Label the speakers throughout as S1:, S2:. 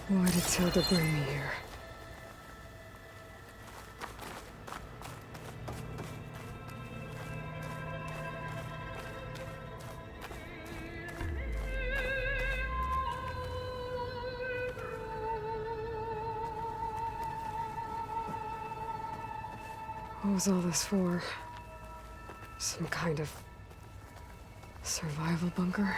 S1: Why did Tilda bring me here? What was all this for? Some kind of survival bunker?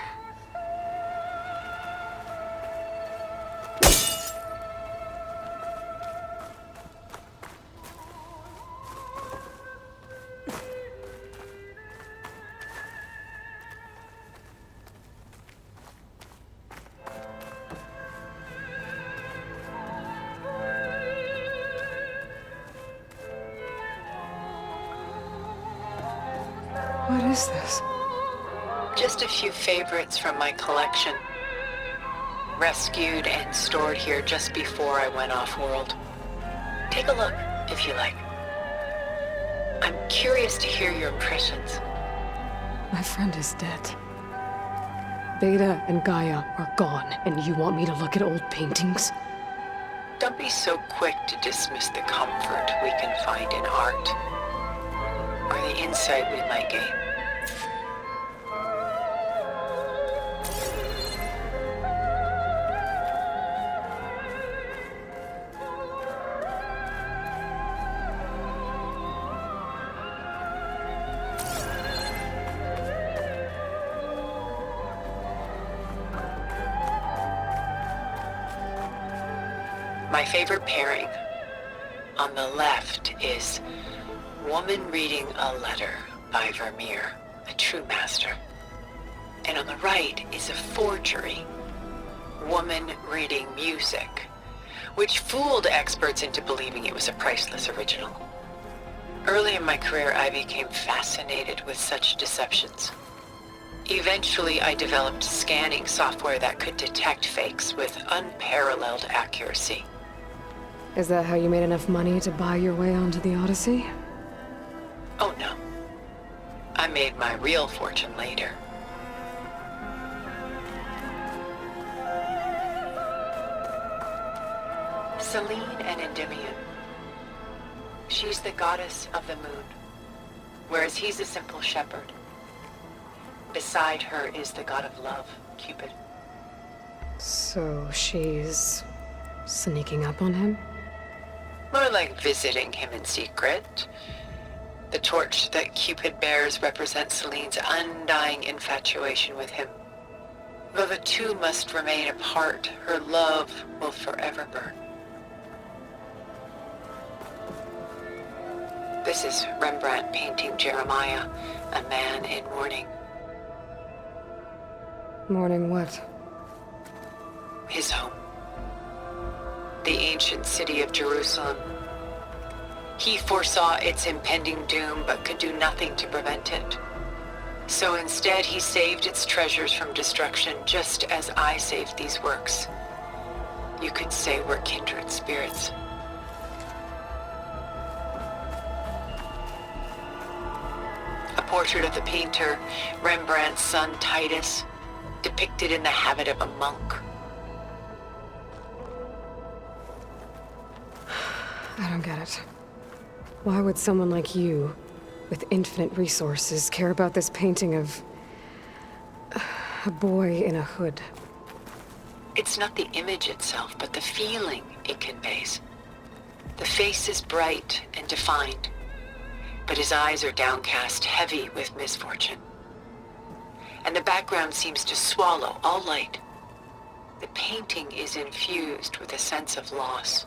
S1: What is this?
S2: Just a few favorites from my collection. Rescued and stored here just before I went off-world. Take a look, if you like. I'm curious to hear your impressions.
S1: My friend is dead. Beta and Gaia are gone, and you want me to look at old paintings?
S2: Don't be so quick to dismiss the comfort we can find in art, or the insight we might gain. My favorite pairing on the left is Woman Reading a Letter by Vermeer, a true master. And on the right is a forgery, Woman Reading Music, which fooled experts into believing it was a priceless original. Early in my career, I became fascinated with such deceptions. Eventually, I developed scanning software that could detect fakes with unparalleled accuracy.
S1: Is that how you made enough money to buy your way onto the Odyssey?
S2: Oh no. I made my real fortune later. Selene and Endymion. She's the goddess of the moon, whereas he's a simple shepherd. Beside her is the god of love, Cupid.
S1: So she's sneaking up on him?
S2: More like visiting him in secret. The torch that Cupid bears represents Selene's undying infatuation with him. Though the two must remain apart, her love will forever burn. This is Rembrandt painting Jeremiah, a man in mourning.
S1: Mourning what?
S2: His home. The ancient city of Jerusalem. He foresaw its impending doom, but could do nothing to prevent it. So instead, he saved its treasures from destruction, just as I saved these works. You could say we're kindred spirits. A portrait of the painter, Rembrandt's son Titus, depicted in the habit of a monk.
S1: I don't get it. Why would someone like you, with infinite resources, care about this painting of a boy in a hood?
S2: It's not the image itself, but the feeling it conveys. The face is bright and defined, but his eyes are downcast, heavy with misfortune. And the background seems to swallow all light. The painting is infused with a sense of loss.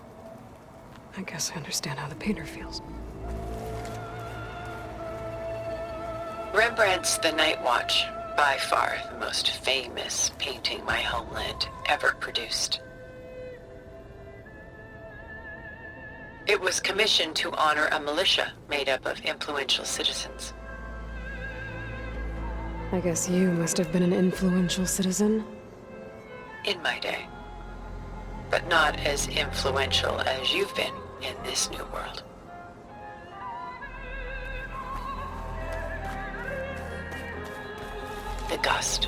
S1: I guess I understand how the painter feels.
S2: Rembrandt's The Night Watch, by far the most famous painting my homeland ever produced. It was commissioned to honor a militia made up of influential citizens.
S1: I guess you must have been an influential citizen.
S2: In my day. But not as influential as you've been in this new world. The Gust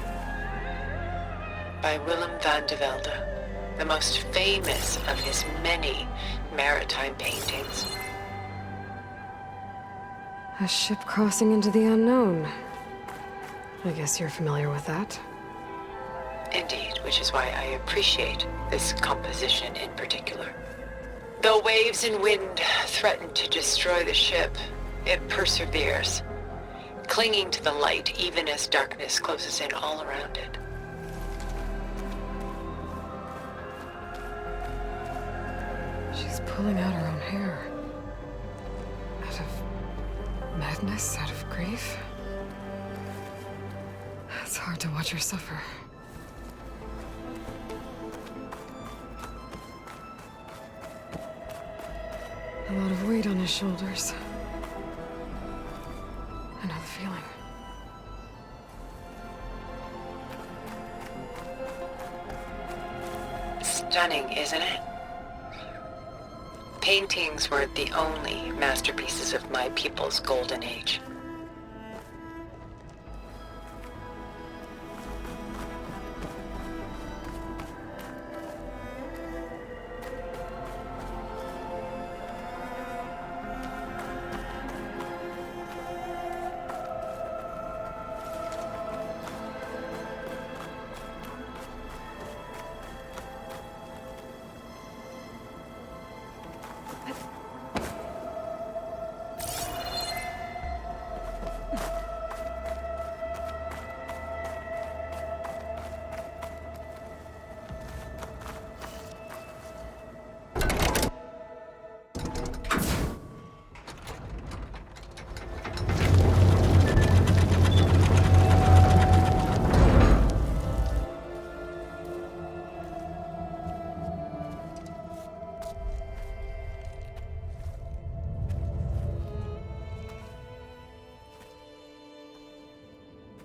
S2: by Willem van de Velde, the most famous of his many maritime paintings.
S1: A ship crossing into the unknown. I guess you're familiar with that.
S2: Indeed, which is why I appreciate this composition in particular. Though waves and wind threaten to destroy the ship, it perseveres, clinging to the light even as darkness closes in all around it.
S1: She's pulling out her own hair. Out of madness, out of grief. It's hard to watch her suffer. A lot of weight on his shoulders. I know the feeling.
S2: Stunning, isn't it? Paintings weren't the only masterpieces of my people's golden age.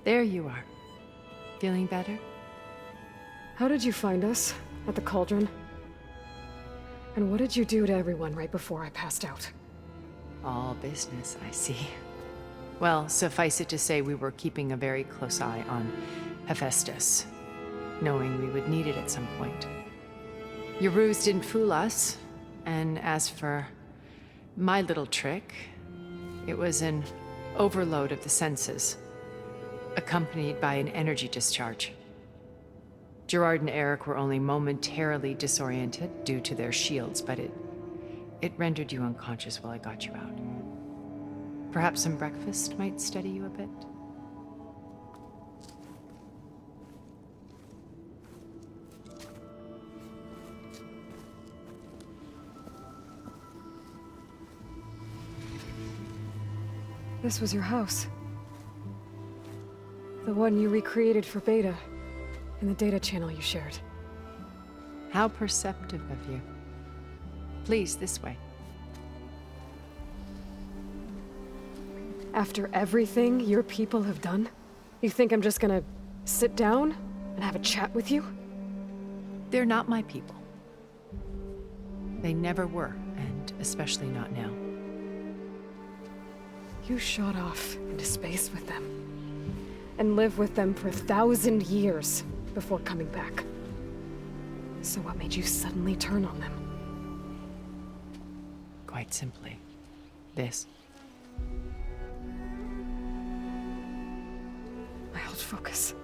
S3: There you are. Feeling better?
S1: How did you find us? At the cauldron? And what did you do to everyone right before I passed out?
S3: All business, I see. Well, suffice it to say we were keeping a very close eye on Hephaestus, knowing we would need it at some point. Your ruse didn't fool us, and as for my little trick, it was an overload of the senses, accompanied by an energy discharge. Gerard and Eric were only momentarily disoriented due to their shields, but it rendered you unconscious while I got you out. Perhaps some breakfast might steady you a bit?
S1: This was your house. The one you recreated for Beta, in the data channel you shared.
S3: How perceptive of you. Please, this way.
S1: After everything your people have done, you think I'm just gonna sit down and have a chat with you?
S3: They're not my people. They never were, and especially not now.
S1: You shot off into space with them, and lived with them for 1,000 years before coming back. So what made you suddenly turn on them?
S3: Quite simply, this.
S1: I held focus.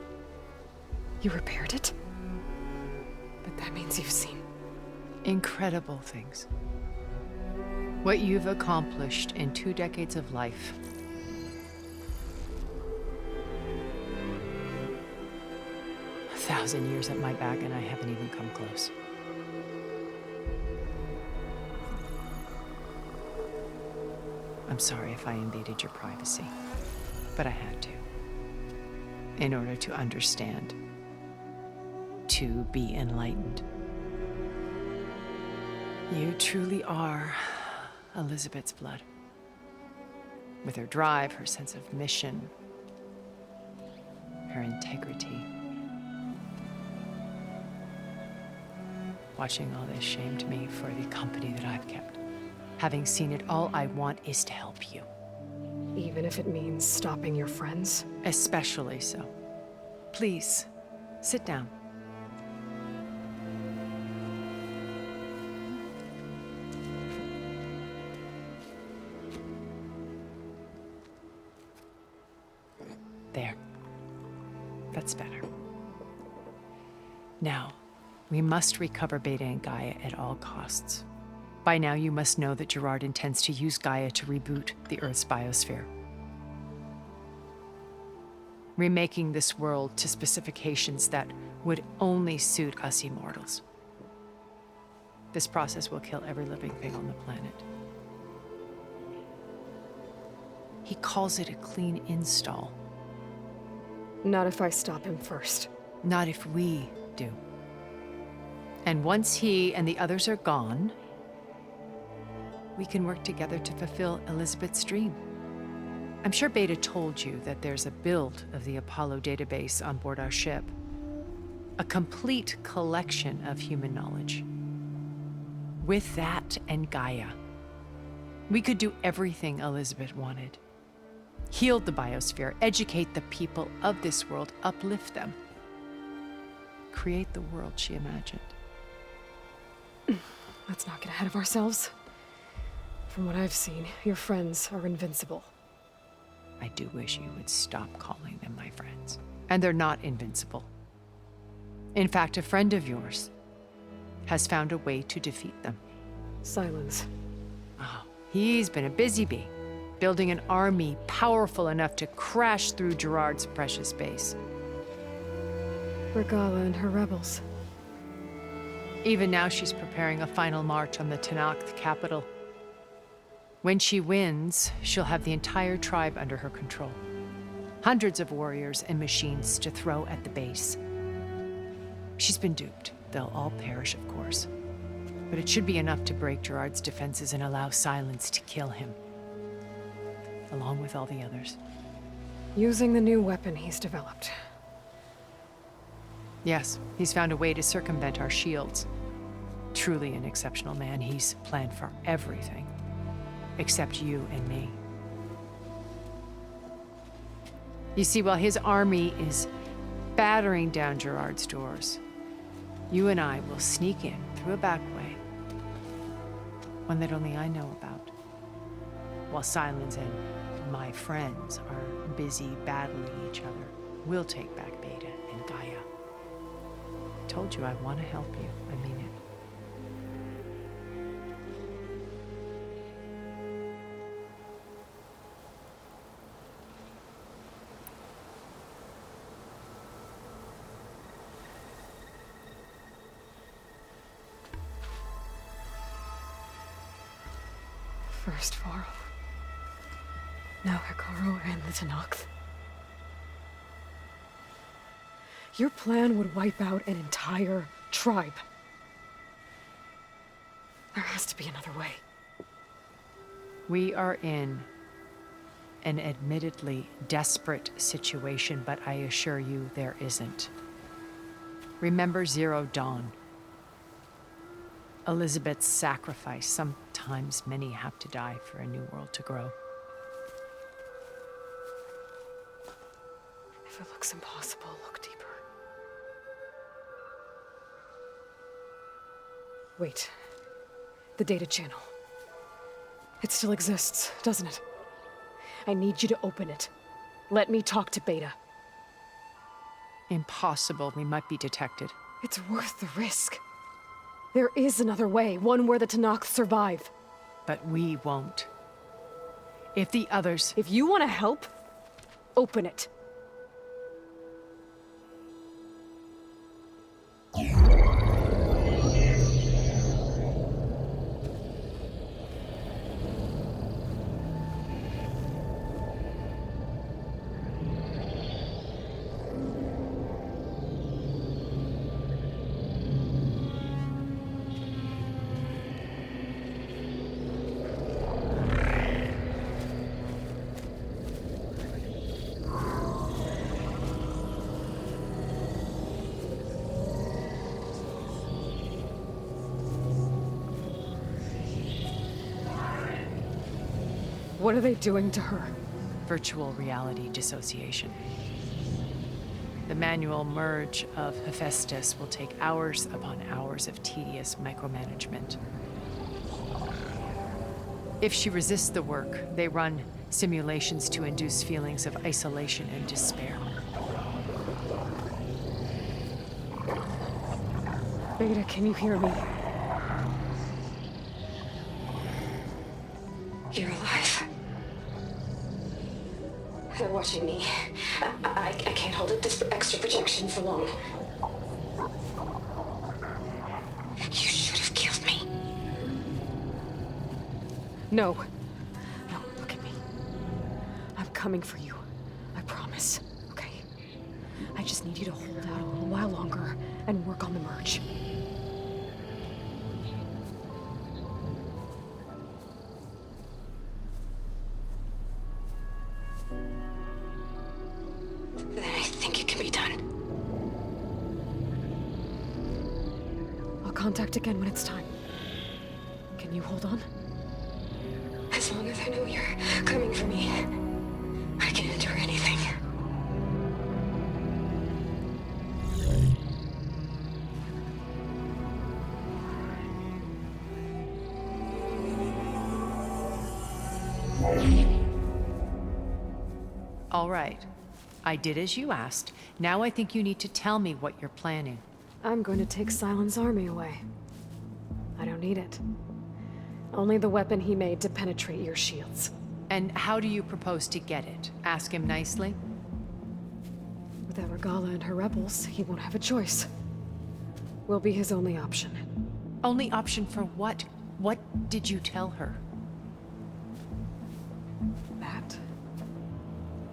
S1: You repaired it? But that means you've seen.
S3: Incredible things. What you've accomplished in 2 decades of life. A 1,000 years at my back and I haven't even come close. I'm sorry if I invaded your privacy, but I had to. In order to understand. To be enlightened. You truly are Elizabeth's blood. With her drive, her sense of mission, her integrity. Watching all this shamed me for the company that I've kept. Having seen it, all I want is to help you.
S1: Even if it means stopping your friends?
S3: Especially so. Please, sit down. That's better. Now, we must recover Beta and Gaia at all costs. By now, you must know that Gerard intends to use Gaia to reboot the Earth's biosphere, remaking this world to specifications that would only suit us immortals. This process will kill every living thing on the planet. He calls it a clean install.
S1: Not if I stop him first.
S3: Not if we do. And once he and the others are gone, we can work together to fulfill Elizabeth's dream. I'm sure Beta told you that there's a build of the Apollo database on board our ship. A complete collection of human knowledge. With that and Gaia, we could do everything Elizabeth wanted. Heal the biosphere, educate the people of this world, uplift them. Create the world she imagined.
S1: Let's not get ahead of ourselves. From what I've seen, your friends are invincible.
S3: I do wish you would stop calling them my friends. And they're not invincible. In fact, a friend of yours has found a way to defeat them.
S1: Silence.
S3: Oh, he's been a busy bee, building an army powerful enough to crash through Gerard's precious base.
S1: Regala and her rebels.
S3: Even now, she's preparing a final march on the Tenakth capital. When she wins, she'll have the entire tribe under her control. Hundreds of warriors and machines to throw at the base. She's been duped. They'll all perish, of course. But it should be enough to break Gerard's defenses and allow Silence to kill him. Along with all the others.
S1: Using the new weapon he's developed.
S3: Yes, he's found a way to circumvent our shields. Truly an exceptional man. He's planned for everything. Except you and me. You see, while his army is battering down Gerard's doors, you and I will sneak in through a back way. One that only I know about. While Silence and my friends are busy battling each other, we'll take back Beta and Gaia. I told you I want to help you. I mean it.
S1: First Varl. Now Hikaru and the Tenakth. Your plan would wipe out an entire tribe. There has to be another way.
S3: We are in an admittedly desperate situation, but I assure you there isn't. Remember Zero Dawn. Elizabeth's sacrifice. Sometimes many have to die for a new world to grow.
S1: If it looks impossible, look deeper. Wait. The data channel. It still exists, doesn't it? I need you to open it. Let me talk to Beta.
S3: Impossible. We might be detected.
S1: It's worth the risk. There is another way, one where the Tenakth survive.
S3: But we won't. If the others...
S1: If you want to help, open it. What are they doing to her?
S3: Virtual reality dissociation. The manual merge of Hephaestus will take hours upon hours of tedious micromanagement. If she resists the work, they run simulations to induce feelings of isolation and despair.
S1: Beta, can you hear me? You're alive. They're watching me. I can't hold up this extra projection for long. You should have killed me. No. No, look at me. I'm coming for you. I promise. Okay? I just need you to hold out a little while longer and work on the merge. Then I think it can be done. I'll contact again when it's time. Can you hold on? As long as I know you're coming for me, I can endure anything.
S3: All right. I did as you asked. Now I think you need to tell me what you're planning.
S1: I'm going to take Silent's army away. I don't need it. Only the weapon he made to penetrate your shields.
S3: And how do you propose to get it? Ask him nicely?
S1: With Regala and her rebels, he won't have a choice. We'll be his only option.
S3: Only option for what? What did you tell her?
S1: That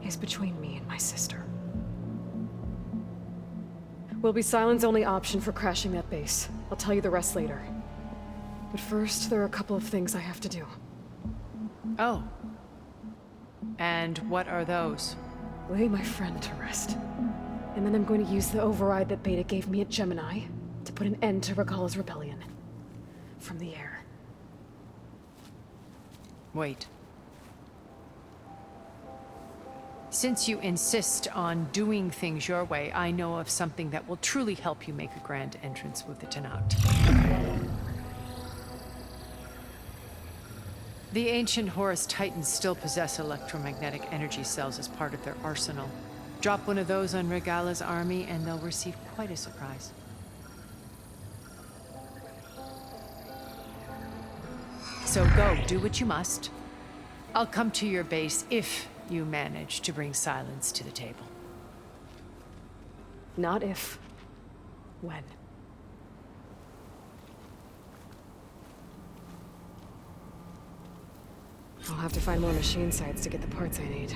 S1: is between me and my sister. Will be Silent's only option for crashing that base. I'll tell you the rest later. But first, there are a couple of things I have to do.
S3: Oh. And what are those?
S1: Lay my friend to rest. And then I'm going to use the override that Beta gave me at Gemini to put an end to Regala's rebellion. From the air.
S3: Wait. Since you insist on doing things your way, I know of something that will truly help you make a grand entrance with the Tenat. The ancient Horus Titans still possess electromagnetic energy cells as part of their arsenal. Drop one of those on Regala's army and they'll receive quite a surprise. So go, do what you must. I'll come to your base if you manage to bring Silence to the table.
S1: Not if. When. I'll have to find more machine sites to get the parts I need.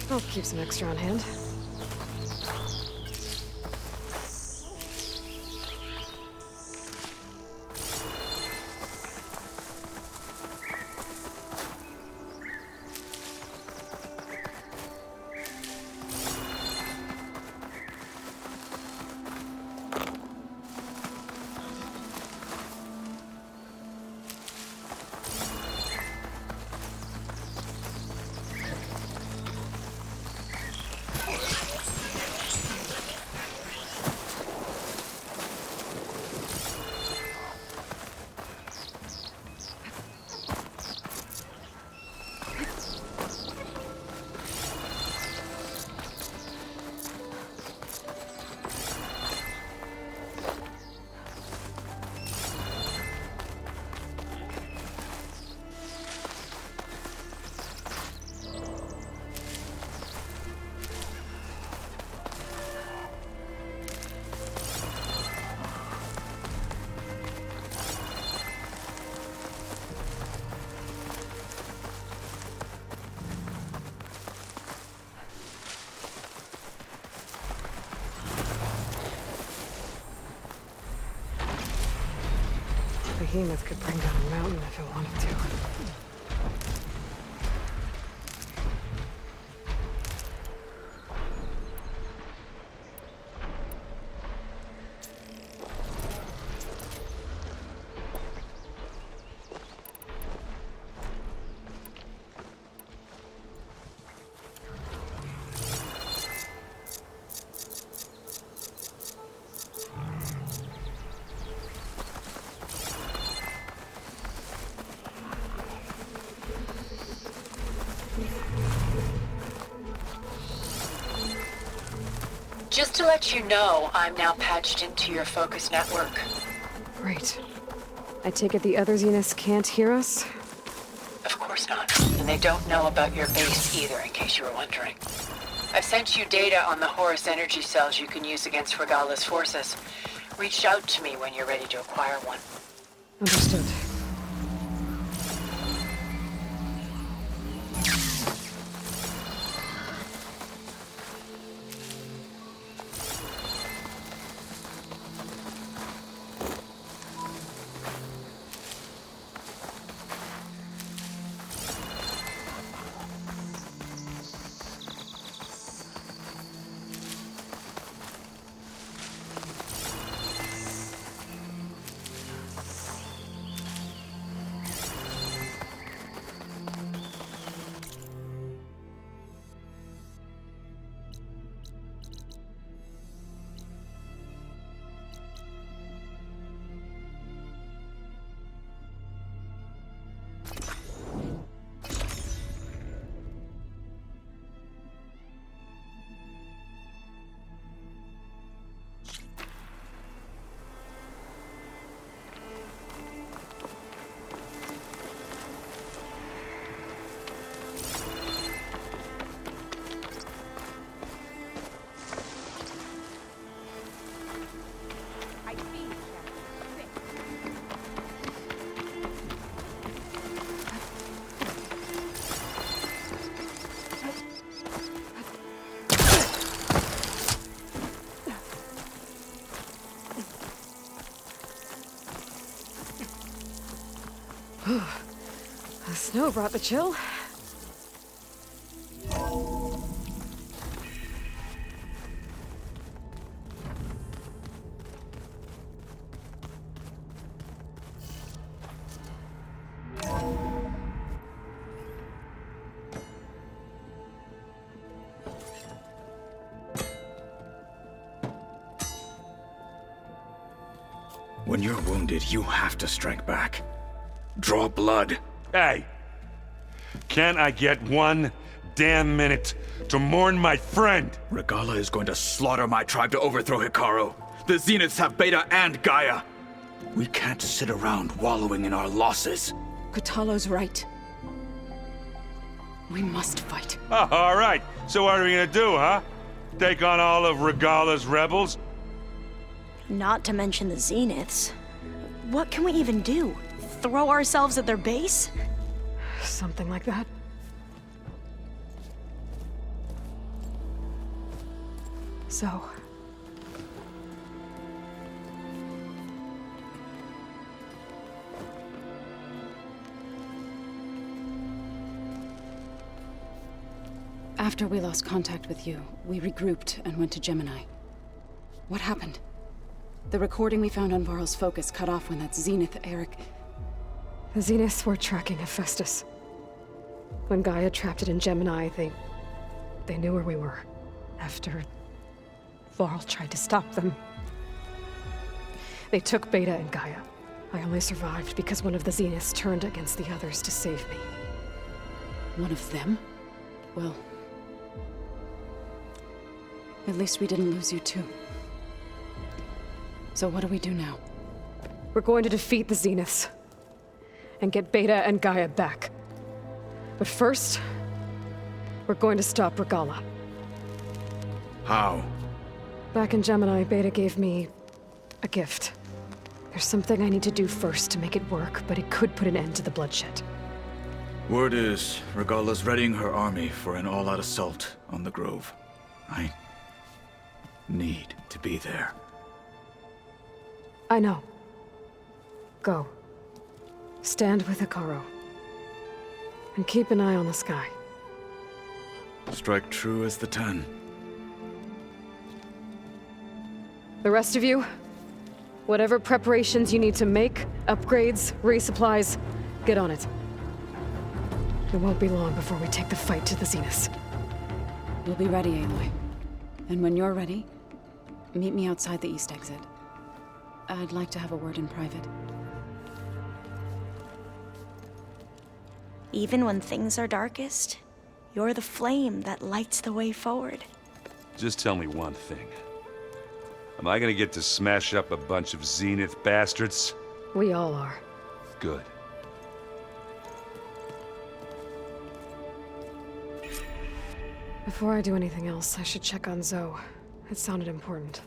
S1: I'll keep some extra on hand. Behemoth could bring down a mountain if it wanted to.
S2: Just to let you know, I'm now patched into your focus network.
S1: Great. I take it the other Zeniths can't hear us?
S2: Of course not. And they don't know about your base either, in case you were wondering. I've sent you data on the Horus energy cells you can use against Regala's forces. Reach out to me when you're ready to acquire one.
S1: Understood. The snow brought the chill.
S4: When you're wounded, you have to strike back. Draw blood.
S5: Hey! Can't I get one damn minute to mourn my friend?
S4: Regala is going to slaughter my tribe to overthrow Hikaru. The Zeniths have Beta and Gaia. We can't sit around wallowing in our losses.
S6: Kotallo's right. We must fight.
S5: Oh, all right. So what are we gonna do, huh? Take on all of Regala's rebels?
S6: Not to mention the Zeniths. What can we even do? Throw ourselves at their base?
S1: Something like that. So,
S7: after we lost contact with you, we regrouped and went to Gemini. What happened? The recording we found on Varl's focus cut off when that Zenith, Eric...
S1: the Zeniths were tracking Hephaestus. When Gaia trapped it in Gemini, they knew where we were. After Varl tried to stop them. They took Beta and Gaia. I only survived because one of the Zeniths turned against the others to save me.
S7: One of them? Well... at least we didn't lose you too. So what do we do now?
S1: We're going to defeat the Zeniths. And get Beta and Gaia back. But first, we're going to stop Regala.
S4: How?
S1: Back in Gemini, Beta gave me a gift. There's something I need to do first to make it work, but it could put an end to the bloodshed.
S4: Word is, Regala's readying her army for an all-out assault on the Grove. I need to be there.
S1: I know. Go. Stand with Hikaru. And keep an eye on the sky.
S4: Strike true as the 10.
S1: The rest of you, whatever preparations you need to make, upgrades, resupplies, get on it. It won't be long before we take the fight to the Zeniths.
S7: We'll be ready, Aloy. And when you're ready, meet me outside the east exit. I'd like to have a word in private.
S6: Even when things are darkest, you're the flame that lights the way forward.
S5: Just tell me one thing. Am I gonna get to smash up a bunch of Zenith bastards?
S1: We all are.
S5: Good.
S1: Before I do anything else, I should check on Zoe. It sounded important.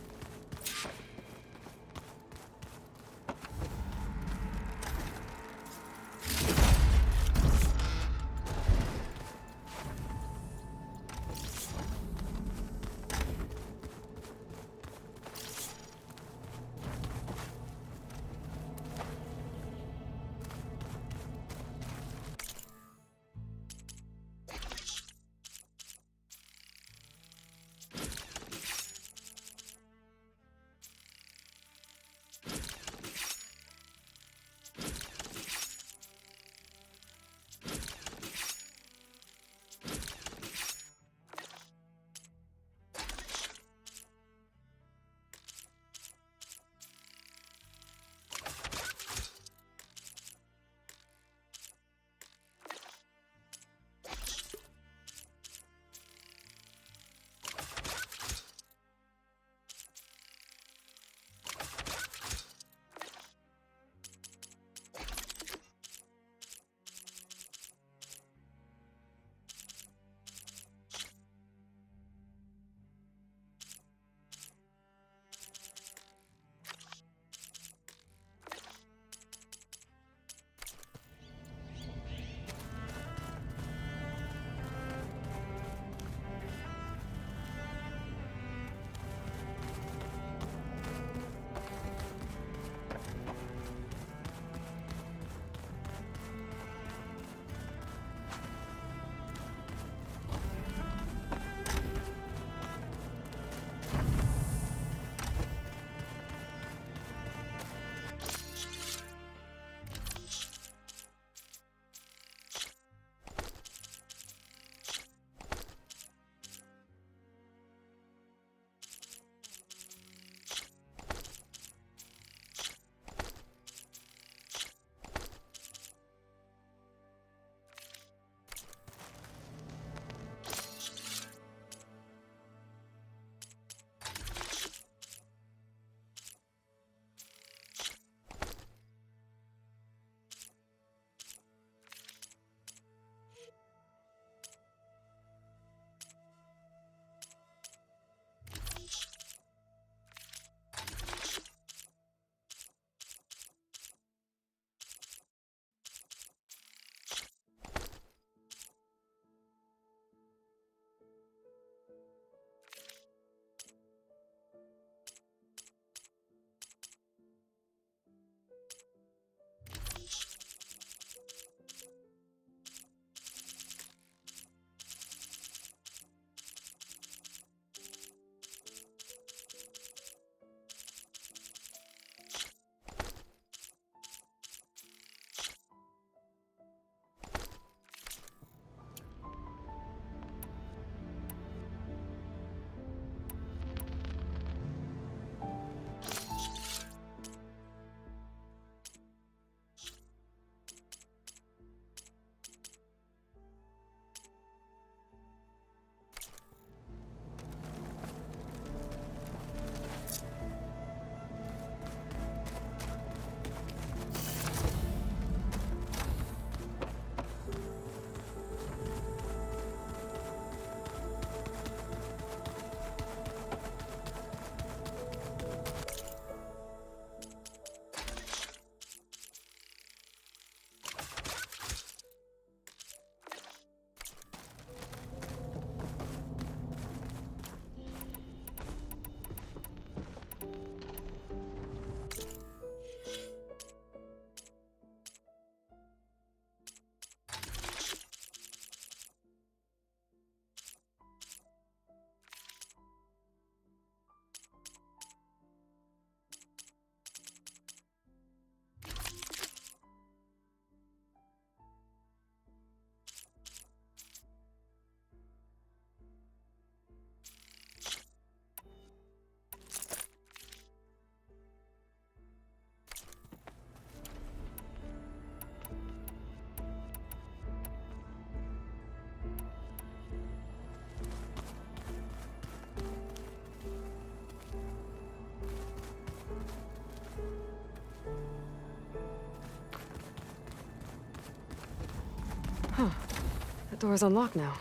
S1: That door's unlocked now.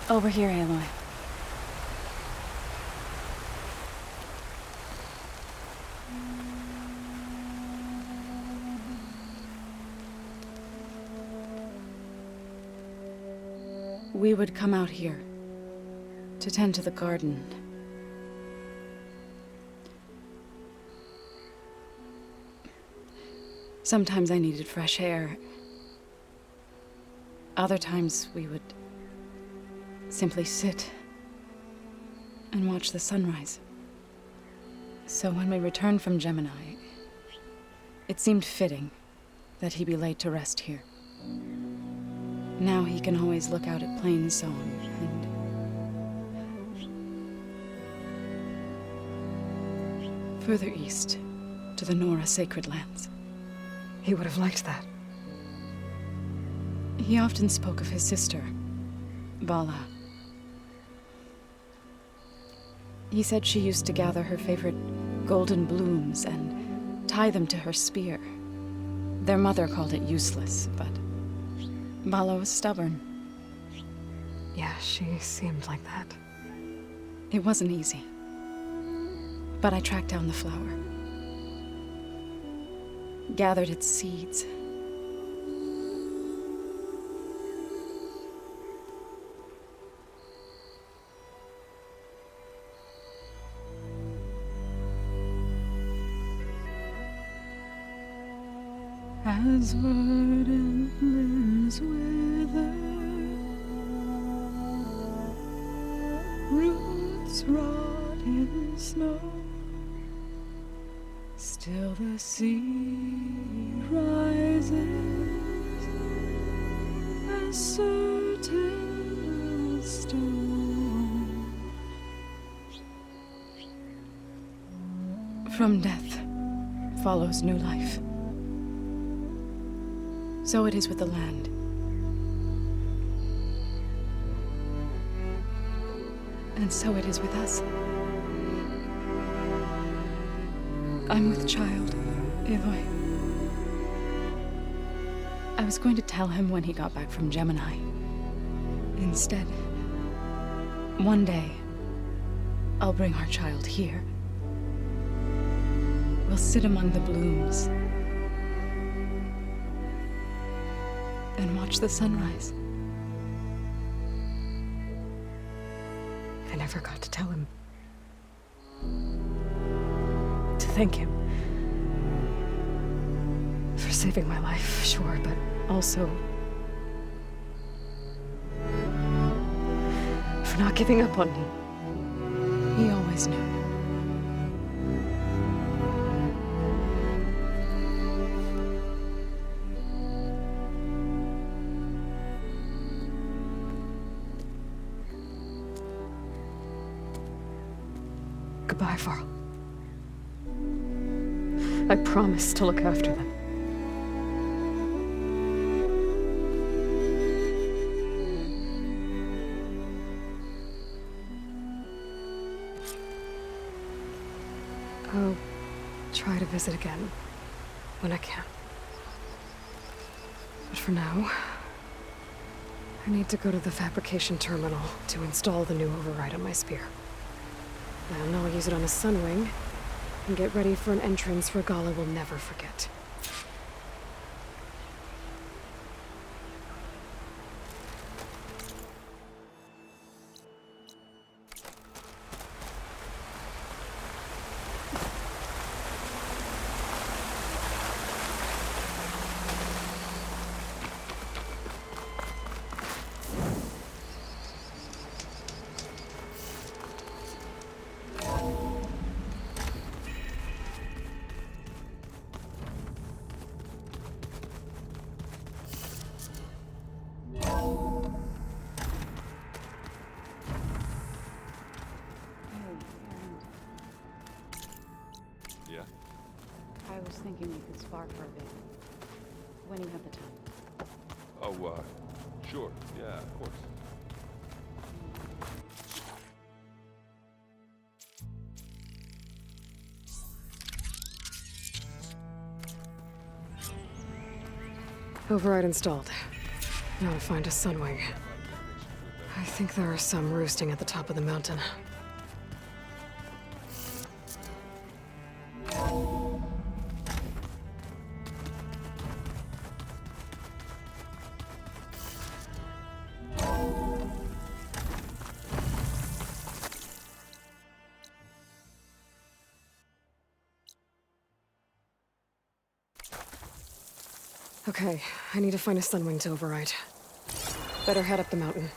S7: Over here, Aloy. We would come out here to tend to the garden. Sometimes I needed fresh air. Other times we would simply sit and watch the sunrise. So when we returned from Gemini, it seemed fitting that he be laid to rest here. Now he can always look out at Plain Song and further east to the Nora Sacred Lands.
S1: He would have liked that.
S7: He often spoke of his sister, Bala. He said she used to gather her favorite golden blooms and tie them to her spear. Their mother called it useless, but Bala was stubborn.
S1: Yeah, she seemed like that.
S7: It wasn't easy. But I tracked down the flower. Gathered its seeds. As verdant limbs wither, roots rot in snow, still the seed rises, as certain as stone. From death follows new life. So it is with the land. And so it is with us. I'm with child, Aloy. I was going to tell him when he got back from Gemini. Instead, one day, I'll bring our child here. We'll sit among the blooms and watch the sunrise.
S1: I never got to tell him. To thank him. For saving my life, sure, but also for not giving up on me.
S7: He always knew.
S1: Goodbye, Varl. I promise to look after them. I'll try to visit again when I can. But for now, I need to go to the fabrication terminal to install the new override on my spear. Then I'll use it on a sunwing and get ready for an entrance Regala will never forget.
S5: Yeah?
S7: I was thinking we could spar for a bit. When you have the time.
S5: Oh, sure. Yeah, of course.
S1: Override installed. Now to find a sunwing. I think there are some roosting at the top of the mountain. Okay, I need to find a sunwing to override. Better head up the mountain.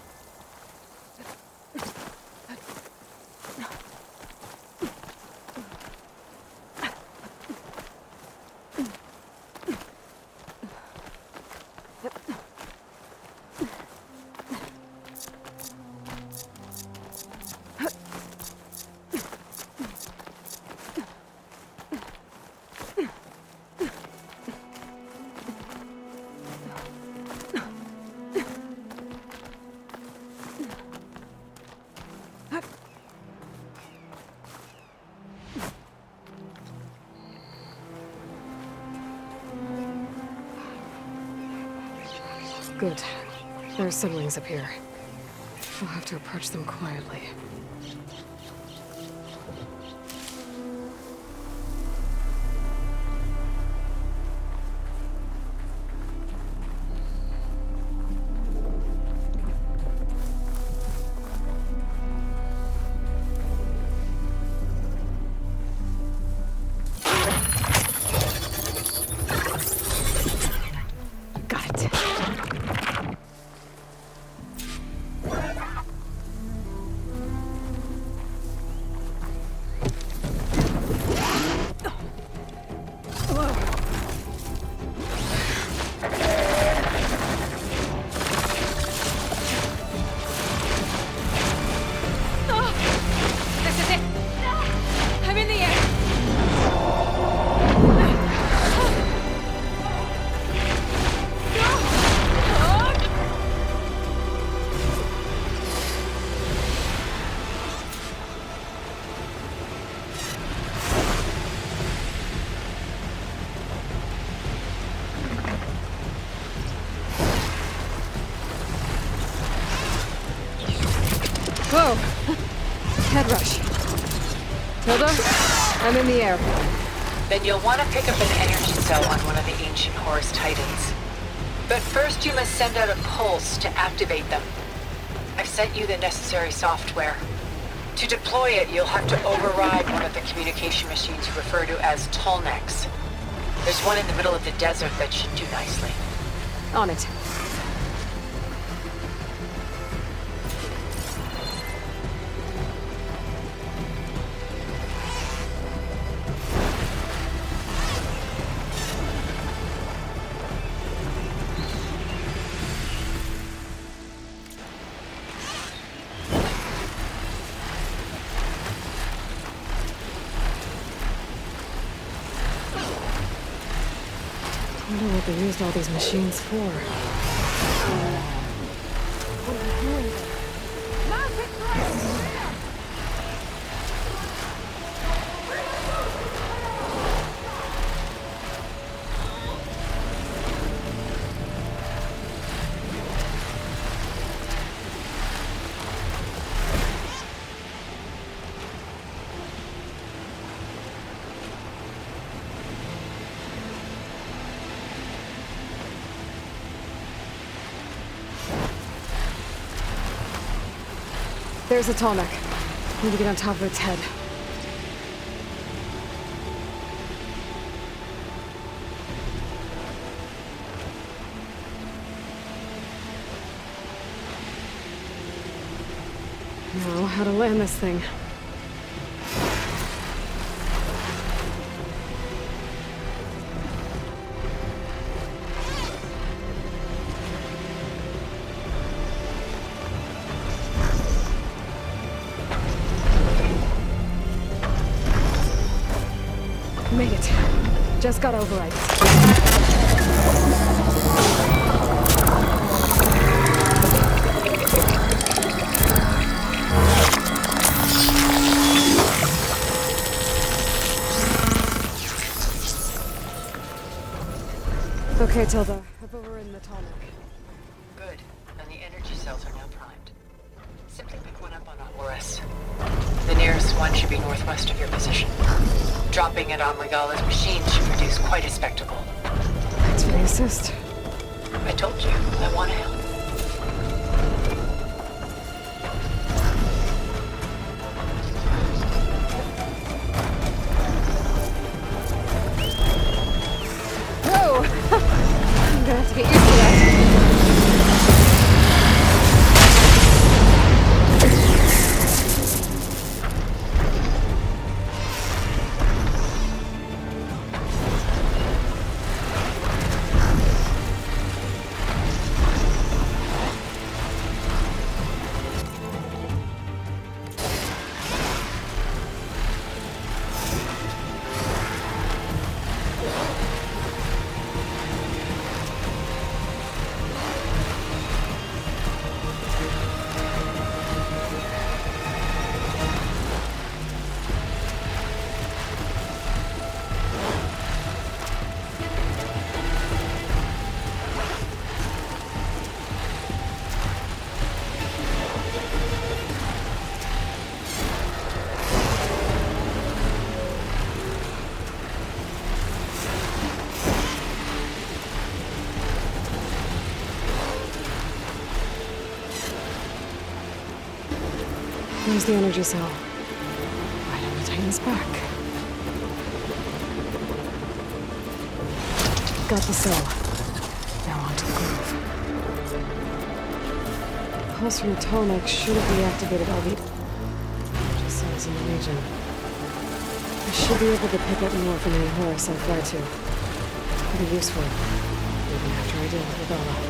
S1: Good. There are sunwings up here. I'll have to approach them quietly. Tilda, I'm in the air.
S2: Then you'll want to pick up an energy cell on one of the ancient Horus Titans. But first you must send out a pulse to activate them. I've sent you the necessary software. To deploy it, you'll have to override one of the communication machines you refer to as Tolnecs. There's one in the middle of the desert that should do nicely.
S1: On it. I wonder what they used all these machines for. There's a Tolnec. Need to get on top of its head. Now, how to land this thing. Made it. Just got override. Okay, Tilda. I've overridden the Tolnec.
S2: Good. And the energy cells are now primed. Simply pick one up on Horus. The nearest one should be northwest of your position. Dropping it on Regala's machine should produce quite a spectacle.
S1: Thanks for the assist.
S2: I told you, I want to help.
S1: Whoa! I'm gonna have to get used to that. Where's the energy cell? Right on the Titan's back. Got the cell. Now onto the groove. Pulse from the Tolnec should have reactivated all the energy cells in the region. I should be able to pick up more from any Horus I fly to. Pretty useful, even after I deal with Aloy.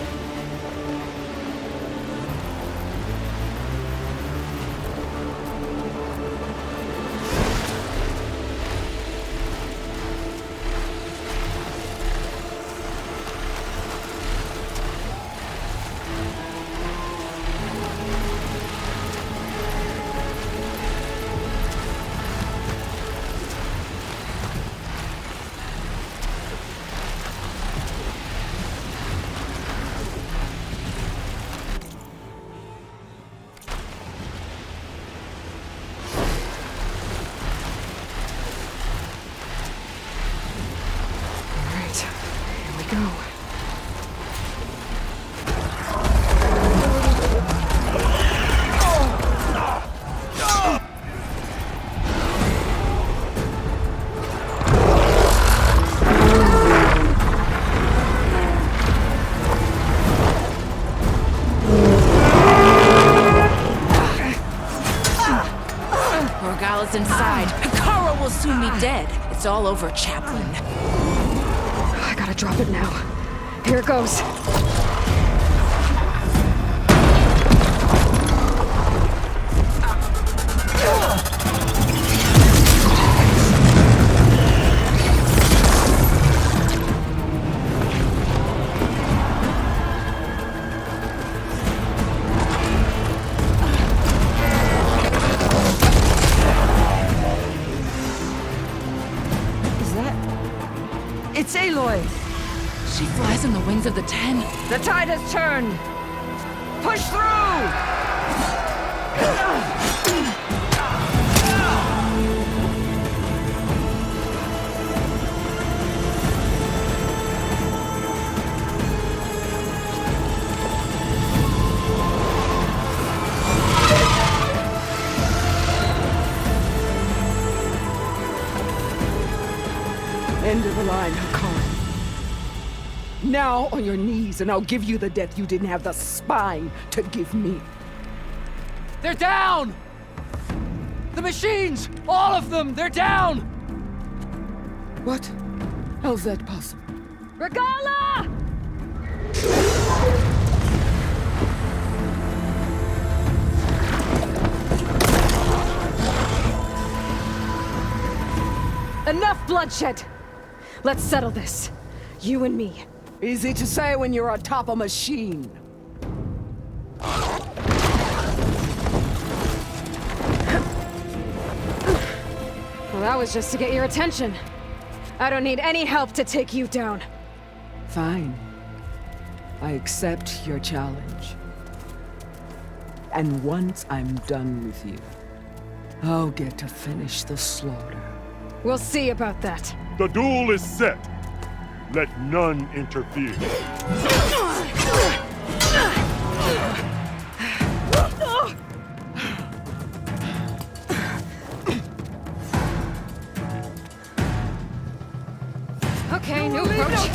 S1: go.
S8: Morgala's inside. Hikaru will soon be dead. It's all over, Chaplain.
S1: I gotta drop it now. Here it goes.
S8: It's Aloy! She flies on the wings of the 10.
S9: The tide has turned! Push through! End of the line, Hikaru. Now on your knees, and I'll give you the death you didn't have the spine to give me.
S10: They're down! The machines! All of them! They're down!
S9: What? How's that possible?
S1: Regala! Enough bloodshed! Let's settle this. You and me.
S9: Easy to say when you're atop a machine.
S1: Well, that was just to get your attention. I don't need any help to take you down.
S9: Fine. I accept your challenge. And once I'm done with you, I'll get to finish the slaughter.
S1: We'll see about that.
S11: The duel is set. Let none interfere.
S1: Okay, new approach.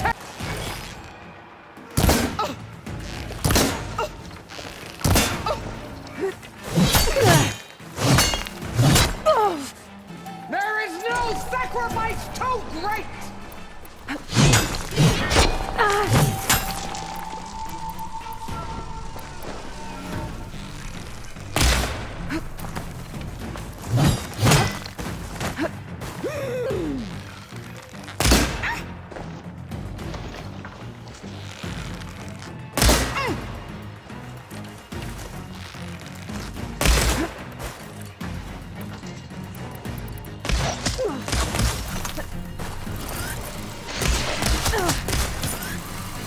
S9: There is no sacrifice too great!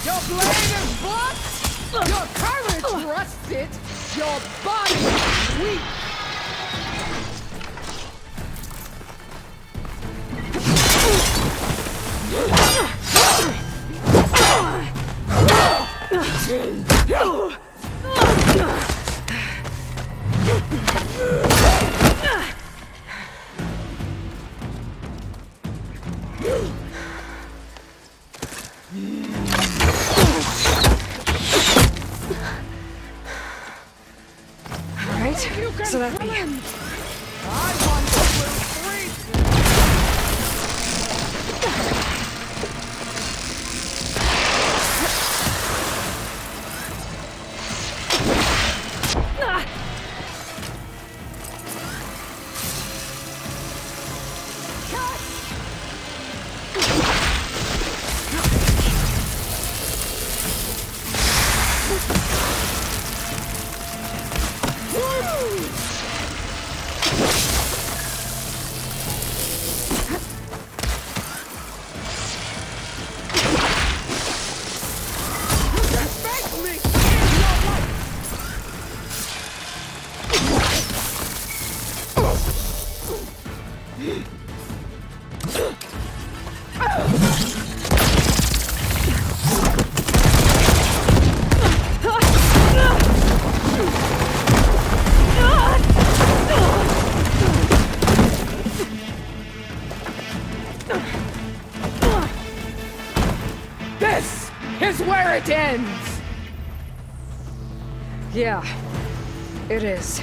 S9: Your blade is blunt, your courage rusted, your body weak.
S1: So that's me.
S9: I want to live free. is where it ends!
S1: Yeah, it is.